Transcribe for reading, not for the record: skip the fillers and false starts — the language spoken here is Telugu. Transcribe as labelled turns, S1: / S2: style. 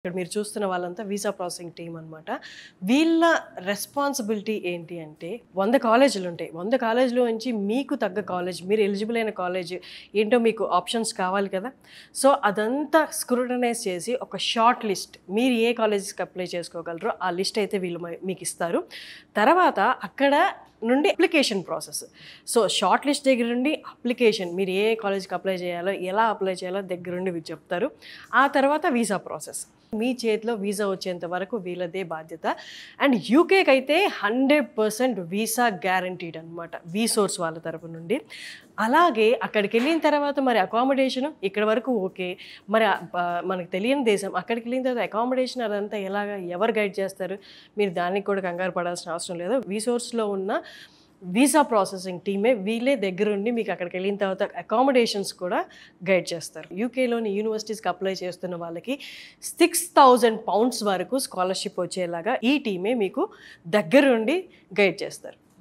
S1: ఇక్కడ మీరు చూస్తున్న వాళ్ళంతా వీసా ప్రాసెసింగ్ టీమ్ అనమాట. వీళ్ళ రెస్పాన్సిబిలిటీ ఏంటి అంటే 100 కాలేజీలు ఉంటాయి. 100 కాలేజీలో నుంచి మీకు తగ్గ కాలేజ్, మీరు ఎలిజిబుల్ అయిన కాలేజ్ ఏంటో మీకు ఆప్షన్స్ కావాలి కదా. సో అదంతా స్క్రూటనైజ్ చేసి ఒక షార్ట్ లిస్ట్, మీరు ఏ కాలేజెస్కి అప్లై చేసుకోగలరో ఆ లిస్ట్ అయితే వీళ్ళు మీకు ఇస్తారు. తర్వాత అక్కడ నుండి application process. So short list దగ్గర నుండి అప్లికేషన్, మీరు ఏ కాలేజ్కి అప్లై చేయాలో, ఎలా అప్లై చేయాలో దగ్గరుండి వీళ్ళు చెప్తారు. ఆ తర్వాత వీసా ప్రాసెస్, మీ చేతిలో వీసా వచ్చేంత వరకు వీళ్ళదే బాధ్యత. అండ్ యూకేకి అయితే 100% వీసా గ్యారంటీడ్ అనమాట, వీసోర్స్ వాళ్ళ తరపు నుండి. అలాగే అక్కడికి వెళ్ళిన తర్వాత మరి అకామిడేషన్ ఇక్కడ వరకు ఓకే, మరి మనకు తెలియని దేశం, అక్కడికి వెళ్ళిన తర్వాత అకామిడేషన్ అదంతా ఎలాగా, ఎవరు గైడ్ చేస్తారు? మీరు దానికి కూడా కంగారు పడాల్సిన అవసరం లేదు. వీసోర్స్లో ఉన్న వీసా ప్రాసెసింగ్ టీమే వీళ్ళే దగ్గరుండి మీకు అక్కడికి వెళ్ళిన తర్వాత అకామిడేషన్స్ కూడా గైడ్ చేస్తారు. యూకేలోని యూనివర్సిటీస్కి అప్లై చేస్తున్న వాళ్ళకి 6,000 pounds వరకు స్కాలర్షిప్ వచ్చేలాగా ఈ టీమే మీకు దగ్గరుండి గైడ్ చేస్తారు.